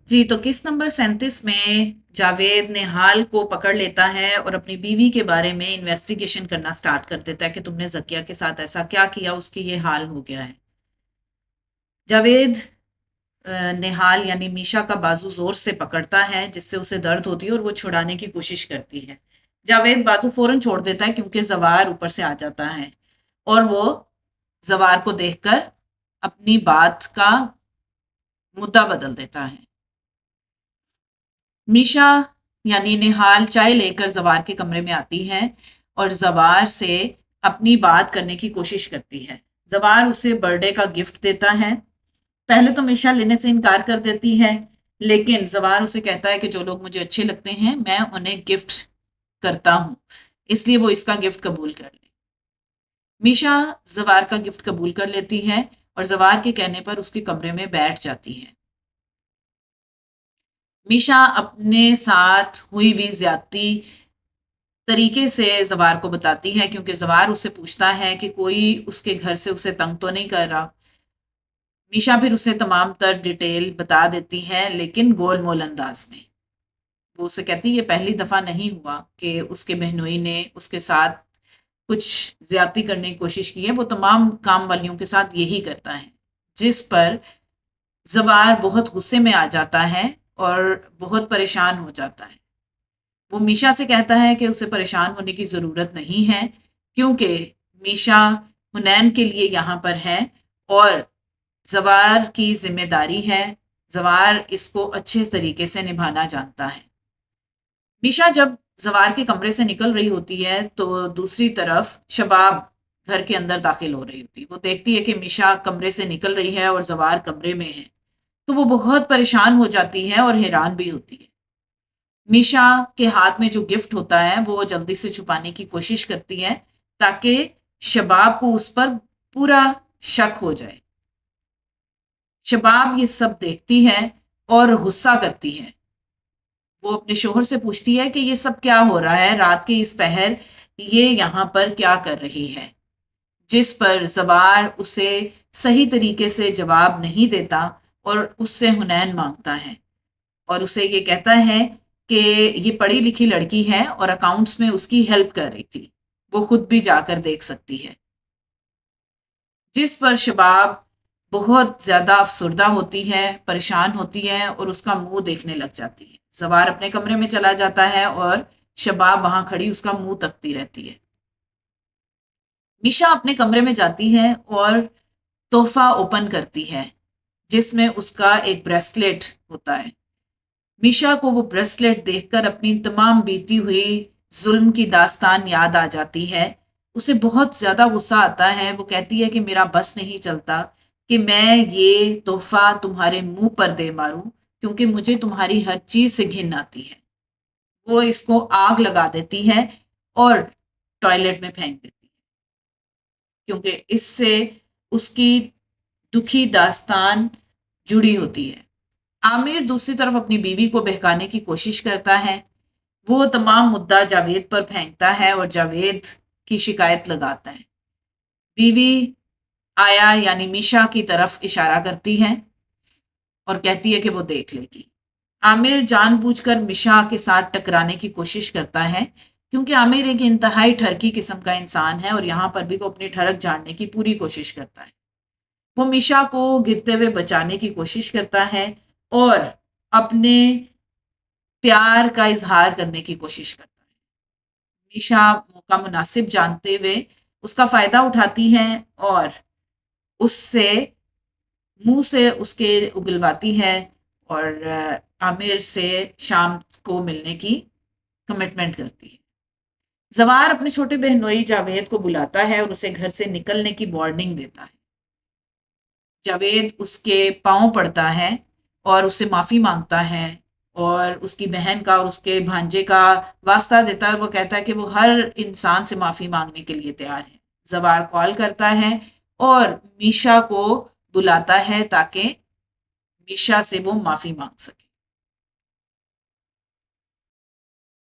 जी, तो किस नंबर 37 में जावेद निहाल को पकड़ लेता है और अपनी बीवी के बारे में इन्वेस्टिगेशन करना स्टार्ट कर देता है कि तुमने जकिया के साथ ऐसा क्या किया, उसकी ये हाल हो गया है। जावेद निहाल यानी मीशा का बाजू जोर से पकड़ता है जिससे उसे दर्द होती है और वो छुड़ाने की कोशिश करती है। जावेद बाजू फौरन छोड़ देता है क्योंकि जवार ऊपर से आ जाता है और वो जवार को देखकर अपनी बात का मुद्दा बदल देता है। मीशा यानी निहाल चाय लेकर जवार के कमरे में आती है और जवार से अपनी बात करने की कोशिश करती है। जवार उसे बर्थडे का गिफ्ट देता है। पहले तो मीशा लेने से इनकार कर देती है, लेकिन जवार उसे कहता है कि जो लोग मुझे अच्छे लगते हैं मैं उन्हें गिफ्ट करता हूँ, इसलिए वो इसका गिफ्ट कबूल कर ले। मीशा जवार का गिफ्ट कबूल कर लेती है और जवार के कहने पर उसके कमरे में बैठ जाती है। मीशा अपने साथ हुई भी ज्यादती तरीके से जवार को बताती है क्योंकि जवार उससे पूछता है कि कोई उसके घर से उसे तंग तो नहीं कर रहा। मीशा फिर उसे तमाम तर डिटेल बता देती है, लेकिन गोलमोल अंदाज में। वो उसे कहती है ये पहली दफा नहीं हुआ कि उसके बहनोई ने उसके साथ कुछ ज्यादती करने की कोशिश की है, वो तमाम काम वालियों के साथ यही करता है। जिस पर जवार बहुत गुस्से में आ जाता है और बहुत परेशान हो जाता है। वो मीशा से कहता है कि उसे परेशान होने की ज़रूरत नहीं है क्योंकि मीशा हुनैन के लिए यहाँ पर है और जवार की जिम्मेदारी है। जवार इसको अच्छे तरीके से निभाना जानता है। मीशा जब जवार के कमरे से निकल रही होती है तो दूसरी तरफ शबाब घर के अंदर दाखिल हो रही होती है। वो देखती है कि मीशा कमरे से निकल रही है और जवार कमरे में है, तो वो बहुत परेशान हो जाती है और हैरान भी होती है। मीशा के हाथ में जो गिफ्ट होता है वो जल्दी से छुपाने की कोशिश करती है ताकि शबाब को उस पर पूरा शक हो जाए। शबाब ये सब देखती है और गुस्सा करती है। वो अपने शोहर से पूछती है कि ये सब क्या हो रहा है, रात के इस पहर ये यहाँ पर क्या कर रही है। जिस पर जबार उसे सही तरीके से जवाब नहीं देता और उससे हुनैन मांगता है और उसे ये कहता है कि ये पढ़ी लिखी लड़की है और अकाउंट्स में उसकी हेल्प कर रही थी, वो खुद भी जाकर देख सकती है। जिस पर शबाब बहुत ज्यादा अफसुर्दा होती है, परेशान होती है और उसका मुंह देखने लग जाती है। जवार अपने कमरे में चला जाता है और शबाब वहां खड़ी उसका मुंह तकती रहती है। मीशा अपने कमरे में जाती है और तोहफा ओपन करती है जिसमें उसका एक ब्रेसलेट होता है। मीशा को वो ब्रेसलेट देखकर अपनी तमाम बीती हुई जुल्म की दास्तान याद आ जाती है। उसे बहुत ज्यादा गुस्सा आता है। वो कहती है कि मेरा बस नहीं चलता कि मैं ये तोहफा तुम्हारे मुंह पर दे मारूं क्योंकि मुझे तुम्हारी हर चीज से घिन आती है। वो इसको आग लगा देती है और टॉयलेट में फेंक देती है क्योंकि इससे उसकी दुखी दास्तान जुड़ी होती है। आमिर दूसरी तरफ अपनी बीवी को बहकाने की कोशिश करता है। वो तमाम मुद्दा जावेद पर फेंकता है और जावेद की शिकायत लगाता है। बीवी आया यानी मीशा की तरफ इशारा करती है और कहती है कि वो देख लेगी। आमिर जानबूझकर मीशा के साथ टकराने की कोशिश करता है क्योंकि आमिर एक इंतहाई ठरकी किस्म का इंसान है और यहाँ पर भी वो अपनी ठरक जानने की पूरी कोशिश करता है। वो मीशा को गिरते हुए बचाने की कोशिश करता है और अपने प्यार का इजहार करने की कोशिश करता है। मीशा मौका मुनासिब जानते हुए उसका फायदा उठाती है और उससे मुंह से उसके उगलवाती है और आमिर से शाम को मिलने की कमिटमेंट करती है। जवार अपने छोटे बहनोई जावेद को बुलाता है और उसे घर से निकलने की वार्निंग देता है। जावेद उसके पांव पड़ता है और उससे माफी मांगता है और उसकी बहन का और उसके भांजे का वास्ता देता है और वो कहता है कि वो हर इंसान से माफी मांगने के लिए तैयार है। जवार कॉल करता है और मीशा को बुलाता है ताकि मीशा से वो माफी मांग सके।